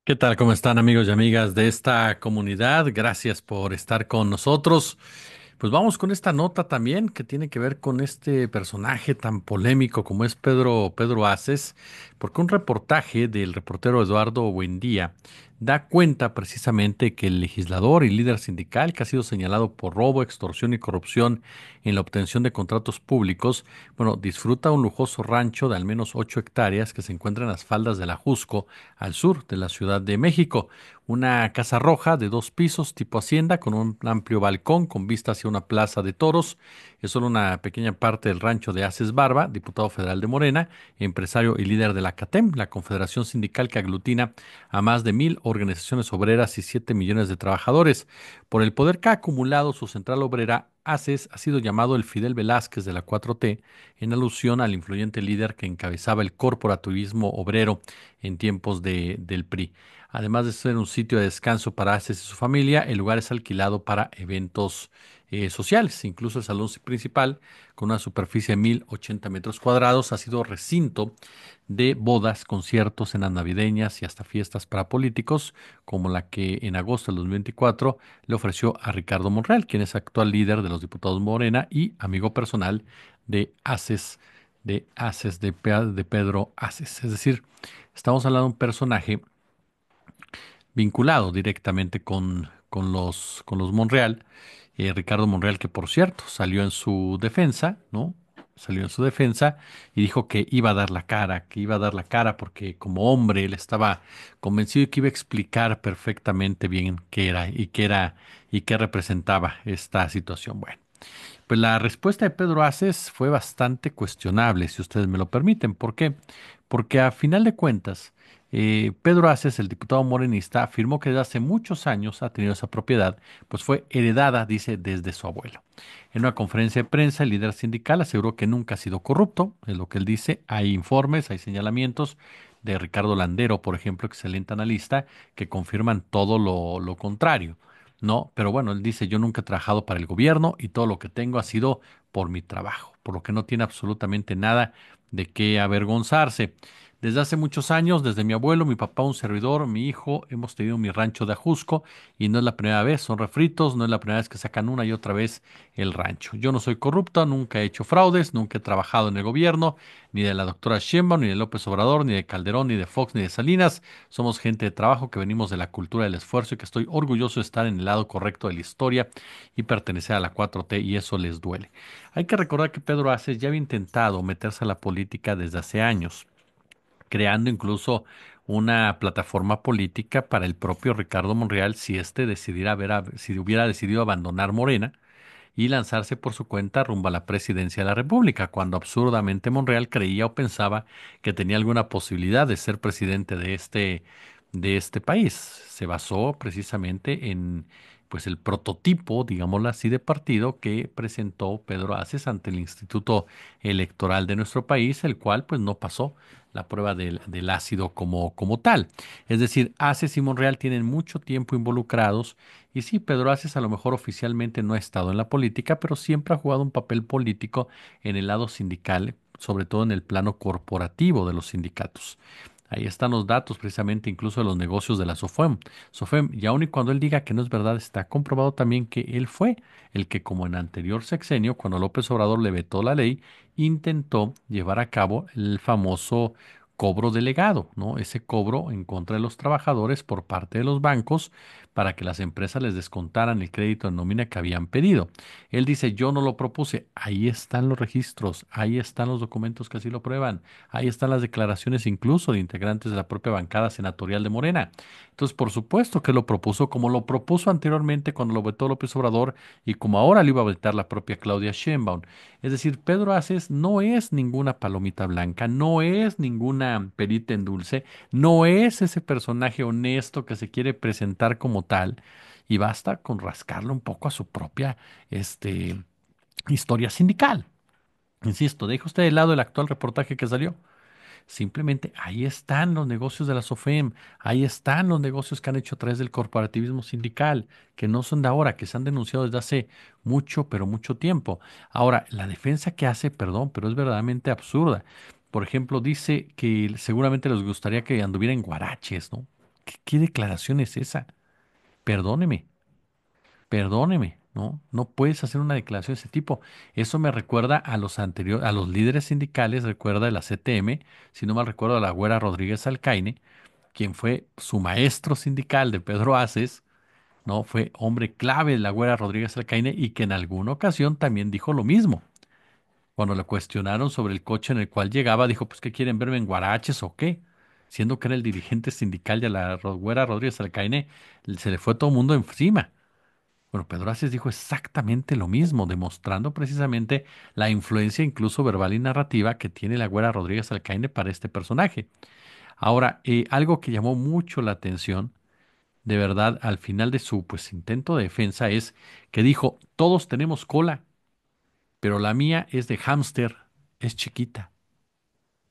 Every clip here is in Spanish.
¿Qué tal? ¿Cómo están amigos y amigas de esta comunidad? Gracias por estar con nosotros. Pues vamos con esta nota también que tiene que ver con este personaje tan polémico como es Pedro Aces, porque un reportaje del reportero Eduardo Buendía da cuenta precisamente que el legislador y líder sindical que ha sido señalado por robo, extorsión y corrupción en la obtención de contratos públicos, bueno, disfruta un lujoso rancho de al menos 8 hectáreas que se encuentra en las faldas de la Jusco, al sur de la Ciudad de México. Una casa roja de 2 pisos tipo hacienda con un amplio balcón con vista hacia una plaza de toros. Es solo una pequeña parte del rancho de Aces Barba, diputado federal de Morena, empresario y líder de la CATEM, la confederación sindical que aglutina a más de 1,000 organizaciones obreras y 7 millones de trabajadores. Por el poder que ha acumulado su central obrera, Aces ha sido llamado el Fidel Velázquez de la 4T en alusión al influyente líder que encabezaba el corporativismo obrero en tiempos del PRI. Además de ser un sitio de descanso para Aces y su familia, el lugar es alquilado para eventos sociales. Incluso el salón principal, con una superficie de 1,080 metros cuadrados, ha sido recinto de bodas, conciertos, cenas navideñas y hasta fiestas para políticos, como la que en agosto del 2024 le ofreció a Ricardo Monreal, quien es actual líder de los diputados Morena y amigo personal de Aces, de Pedro Aces. Es decir, estamos hablando de un personaje vinculado directamente con los Monreal. Ricardo Monreal, que por cierto salió en su defensa, ¿no? Salió en su defensa y dijo que iba a dar la cara, que iba a dar la cara porque como hombre él estaba convencido de que iba a explicar perfectamente bien qué qué representaba esta situación. Bueno, pues la respuesta de Pedro Aces fue bastante cuestionable, si ustedes me lo permiten. ¿Por qué? Porque a final de cuentas, Pedro Aces, el diputado morenista, afirmó que desde hace muchos años ha tenido esa propiedad, pues fue heredada, dice, desde su abuelo. En una conferencia de prensa, el líder sindical aseguró que nunca ha sido corrupto, es lo que él dice. Hay informes, hay señalamientos de Ricardo Landero, por ejemplo, excelente analista, que confirman todo lo contrario. No, pero bueno, él dice, yo nunca he trabajado para el gobierno y todo lo que tengo ha sido por mi trabajo, por lo que no tiene absolutamente nada de qué avergonzarse. Desde hace muchos años, desde mi abuelo, mi papá, un servidor, mi hijo, hemos tenido mi rancho de Ajusco y no es la primera vez, son refritos, no es la primera vez que sacan una y otra vez el rancho. Yo no soy corrupta, nunca he hecho fraudes, nunca he trabajado en el gobierno, ni de la doctora Sheinbaum, ni de López Obrador, ni de Calderón, ni de Fox, ni de Salinas. Somos gente de trabajo que venimos de la cultura del esfuerzo y que estoy orgulloso de estar en el lado correcto de la historia y pertenecer a la 4T y eso les duele. Hay que recordar que Pedro Aces ya había intentado meterse a la política desde hace años, creando incluso una plataforma política para el propio Ricardo Monreal si si hubiera decidido abandonar Morena y lanzarse por su cuenta rumbo a la presidencia de la República, cuando absurdamente Monreal creía o pensaba que tenía alguna posibilidad de ser presidente de este país. Se basó precisamente en pues el prototipo, digámoslo así, de partido que presentó Pedro Aces ante el Instituto Electoral de nuestro país, el cual pues no pasó la prueba del ácido como tal. Es decir, Aces y Monreal tienen mucho tiempo involucrados y sí, Pedro Aces a lo mejor oficialmente no ha estado en la política, pero siempre ha jugado un papel político en el lado sindical, sobre todo en el plano corporativo de los sindicatos. Ahí están los datos precisamente incluso de los negocios de la SOFEM. SOFEM, y aun y cuando él diga que no es verdad, está comprobado también que él fue el que, como en anterior sexenio, cuando López Obrador le vetó la ley, intentó llevar a cabo el famoso cobro delegado, ¿no? Ese cobro en contra de los trabajadores por parte de los bancos para que las empresas les descontaran el crédito en nómina que habían pedido. Él dice, yo no lo propuse. Ahí están los registros, ahí están los documentos que así lo prueban, ahí están las declaraciones incluso de integrantes de la propia bancada senatorial de Morena. Entonces, por supuesto que lo propuso, como lo propuso anteriormente cuando lo vetó López Obrador y como ahora lo iba a vetar la propia Claudia Sheinbaum. Es decir, Pedro Aces no es ninguna palomita blanca, no es ninguna perita en dulce, no es ese personaje honesto que se quiere presentar como tal, y basta con rascarle un poco a su propia historia sindical. Insisto, deja usted de lado el actual reportaje que salió. Simplemente ahí están los negocios de la SOFEM, ahí están los negocios que han hecho a través del corporativismo sindical, que no son de ahora, que se han denunciado desde hace mucho, pero mucho tiempo. Ahora, la defensa que hace, perdón, pero es verdaderamente absurda. Por ejemplo, dice que seguramente les gustaría que anduviera en guaraches, ¿no? ¿Qué declaración es esa? Perdóneme, perdóneme, ¿no? No puedes hacer una declaración de ese tipo. Eso me recuerda a los anteriores, a los líderes sindicales, recuerda de la CTM, si no mal recuerdo, a la Güera Rodríguez Alcaine, quien fue su maestro sindical de Pedro Aces, ¿no? Fue hombre clave de la Güera Rodríguez Alcaine y que en alguna ocasión también dijo lo mismo. Cuando le cuestionaron sobre el coche en el cual llegaba, dijo, pues, ¿qué quieren verme en guaraches o qué? Siendo que era el dirigente sindical de la Güera Rodríguez Alcaine, se le fue todo el mundo encima. Bueno, Pedro Aces dijo exactamente lo mismo, demostrando precisamente la influencia incluso verbal y narrativa que tiene la Güera Rodríguez Alcaine para este personaje. Ahora, algo que llamó mucho la atención, de verdad, al final de su pues intento de defensa es que dijo, todos tenemos cola, pero la mía es de hámster, es chiquita.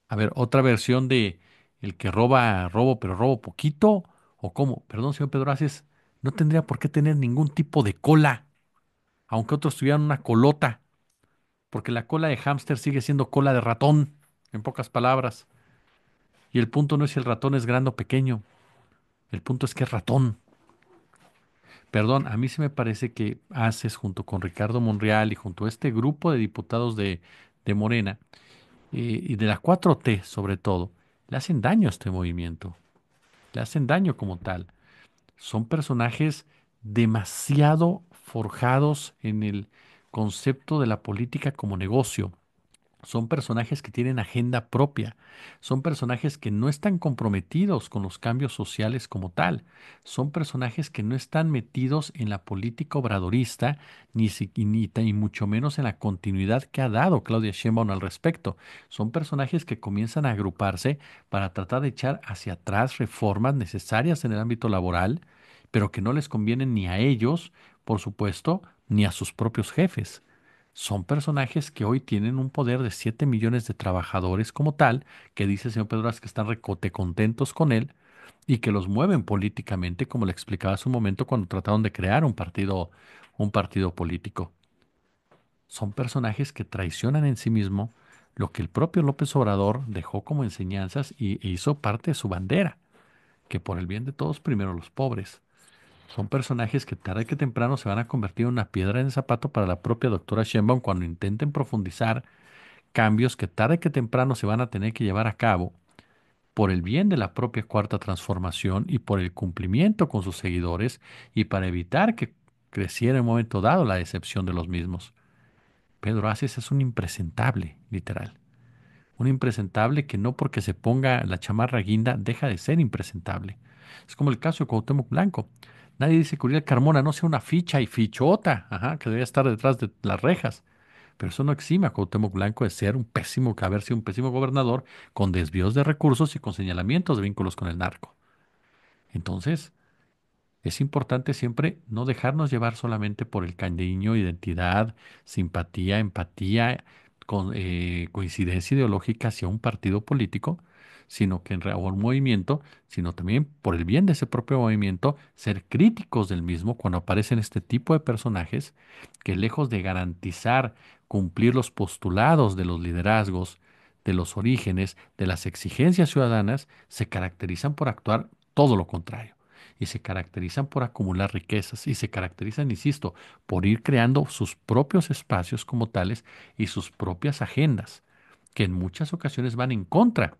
A ver, otra versión de el que roba, robo, pero robo poquito, o cómo, perdón, señor Pedro Aces, no tendría por qué tener ningún tipo de cola, aunque otros tuvieran una colota, porque la cola de hámster sigue siendo cola de ratón, en pocas palabras. Y el punto no es si el ratón es grande o pequeño, el punto es que es ratón. Perdón, a mí se me parece que Haces junto con Ricardo Monreal y junto a este grupo de diputados de Morena y de la 4T sobre todo, le hacen daño a este movimiento, le hacen daño como tal. Son personajes demasiado forjados en el concepto de la política como negocio. Son personajes que tienen agenda propia, son personajes que no están comprometidos con los cambios sociales como tal, son personajes que no están metidos en la política obradorista, ni mucho menos en la continuidad que ha dado Claudia Sheinbaum al respecto. Son personajes que comienzan a agruparse para tratar de echar hacia atrás reformas necesarias en el ámbito laboral, pero que no les convienen ni a ellos, por supuesto, ni a sus propios jefes. Son personajes que hoy tienen un poder de 7 millones de trabajadores como tal, que dice el señor Pedro Vázquez que están recote contentos con él y que los mueven políticamente, como le explicaba hace un momento cuando trataron de crear un partido político. Son personajes que traicionan en sí mismo lo que el propio López Obrador dejó como enseñanzas e hizo parte de su bandera, que por el bien de todos, primero los pobres. Son personajes que tarde que temprano se van a convertir en una piedra en el zapato para la propia doctora Sheinbaum cuando intenten profundizar cambios que tarde que temprano se van a tener que llevar a cabo por el bien de la propia cuarta transformación y por el cumplimiento con sus seguidores y para evitar que creciera en un momento dado la decepción de los mismos. Pedro Aces es un impresentable, literal. Un impresentable que no porque se ponga la chamarra guinda deja de ser impresentable. Es como el caso de Cuauhtémoc Blanco. Nadie dice que Uriel Carmona no sea una ficha y fichota, ajá, que debería estar detrás de las rejas. Pero eso no exime a Cuauhtémoc Blanco de ser un pésimo, haber sido un pésimo gobernador con desvíos de recursos y con señalamientos de vínculos con el narco. Entonces, es importante siempre no dejarnos llevar solamente por el cariño, identidad, simpatía, empatía, coincidencia ideológica hacia un partido político, sino que o un movimiento, sino también por el bien de ese propio movimiento, ser críticos del mismo cuando aparecen este tipo de personajes que lejos de garantizar cumplir los postulados de los liderazgos, de los orígenes, de las exigencias ciudadanas, se caracterizan por actuar todo lo contrario y se caracterizan por acumular riquezas y se caracterizan, insisto, por ir creando sus propios espacios como tales y sus propias agendas, que en muchas ocasiones van en contra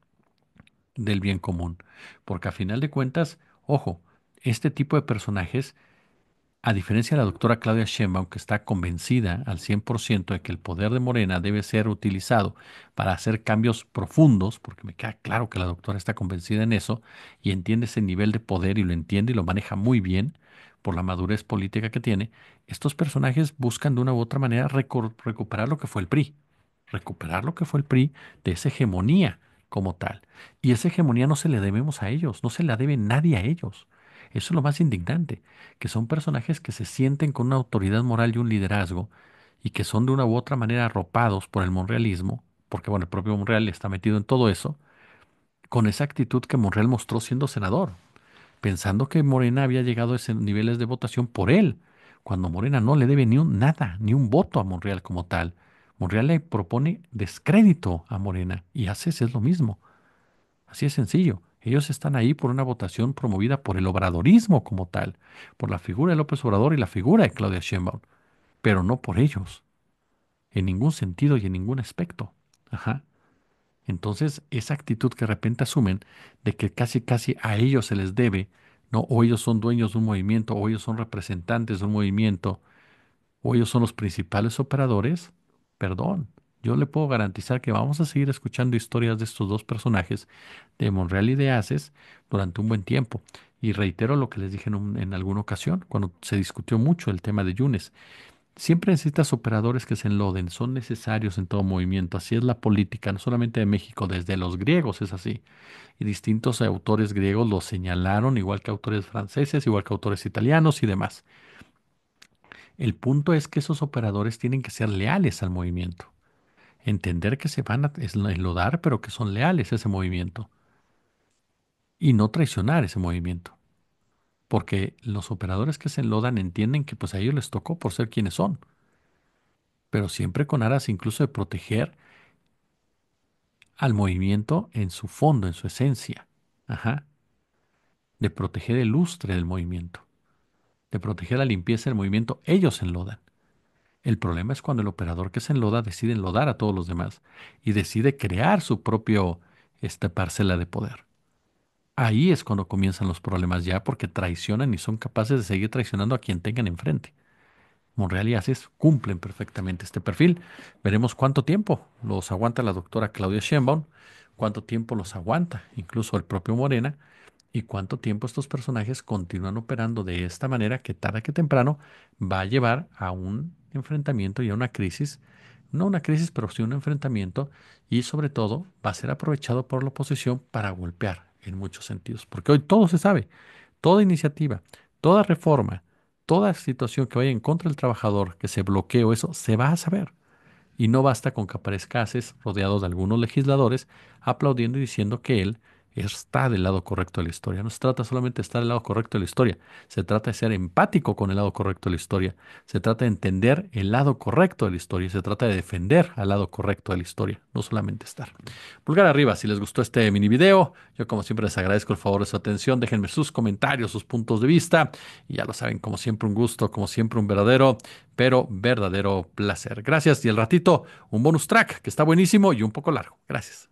del bien común. Porque a final de cuentas, ojo, este tipo de personajes a diferencia de la doctora Claudia Sheinbaum, que está convencida al 100% de que el poder de Morena debe ser utilizado para hacer cambios profundos, porque me queda claro que la doctora está convencida en eso y entiende ese nivel de poder y lo entiende y lo maneja muy bien por la madurez política que tiene, estos personajes buscan de una u otra manera recuperar lo que fue el PRI, recuperar lo que fue el PRI de esa hegemonía como tal. Y esa hegemonía no se le debemos a ellos, no se la debe nadie a ellos. Eso es lo más indignante que son personajes que se sienten con una autoridad moral y un liderazgo y que son de una u otra manera arropados por el monrealismo, porque bueno, el propio Monreal está metido en todo eso, con esa actitud que Monreal mostró siendo senador, pensando que Morena había llegado a esos niveles de votación por él, cuando Morena no le debe ni un nada, ni un voto a Monreal como tal. Monreal le propone descrédito a Morena y hace es lo mismo. Así es sencillo. Ellos están ahí por una votación promovida por el obradorismo como tal, por la figura de López Obrador y la figura de Claudia Sheinbaum, pero no por ellos, en ningún sentido y en ningún aspecto. Ajá. Entonces, esa actitud que de repente asumen de que casi casi a ellos se les debe, ¿no? O ellos son dueños de un movimiento, o ellos son representantes de un movimiento, o ellos son los principales operadores, perdón, yo le puedo garantizar que vamos a seguir escuchando historias de estos dos personajes, de Monreal y de Aces, durante un buen tiempo. Y reitero lo que les dije en alguna ocasión, cuando se discutió mucho el tema de Yunes. Siempre necesitas operadores que se enloden, son necesarios en todo movimiento. Así es la política, no solamente de México, desde los griegos es así. Y distintos autores griegos lo señalaron, igual que autores franceses, igual que autores italianos y demás. El punto es que esos operadores tienen que ser leales al movimiento. Entender que se van a enlodar, pero que son leales a ese movimiento. Y no traicionar ese movimiento. Porque los operadores que se enlodan entienden que pues a ellos les tocó por ser quienes son. Pero siempre con aras incluso de proteger al movimiento en su fondo, en su esencia. Ajá. De proteger el lustre del movimiento. De proteger la limpieza del movimiento. Ellos se enlodan. El problema es cuando el operador que se enloda decide enlodar a todos los demás y decide crear su propio parcela de poder. Ahí es cuando comienzan los problemas ya porque traicionan y son capaces de seguir traicionando a quien tengan enfrente. Monreal y Aces cumplen perfectamente este perfil. Veremos cuánto tiempo los aguanta la doctora Claudia Sheinbaum, cuánto tiempo los aguanta incluso el propio Morena y cuánto tiempo estos personajes continúan operando de esta manera que tarde que temprano va a llevar a un enfrentamiento y a una crisis, no una crisis, pero sí un enfrentamiento y sobre todo va a ser aprovechado por la oposición para golpear en muchos sentidos, porque hoy todo se sabe, toda iniciativa, toda reforma, toda situación que vaya en contra del trabajador, que se bloquee o eso, se va a saber. Y no basta con que aparezca Aces rodeado de algunos legisladores aplaudiendo y diciendo que él está del lado correcto de la historia. No se trata solamente de estar del lado correcto de la historia, se trata de ser empático con el lado correcto de la historia, se trata de entender el lado correcto de la historia, se trata de defender al lado correcto de la historia, no solamente estar. Pulgar arriba si les gustó este mini video. Yo como siempre les agradezco el favor de su atención. Déjenme sus comentarios, sus puntos de vista. Y ya lo saben, como siempre un gusto, como siempre un verdadero, pero verdadero placer. Gracias y al ratito un bonus track que está buenísimo y un poco largo. Gracias.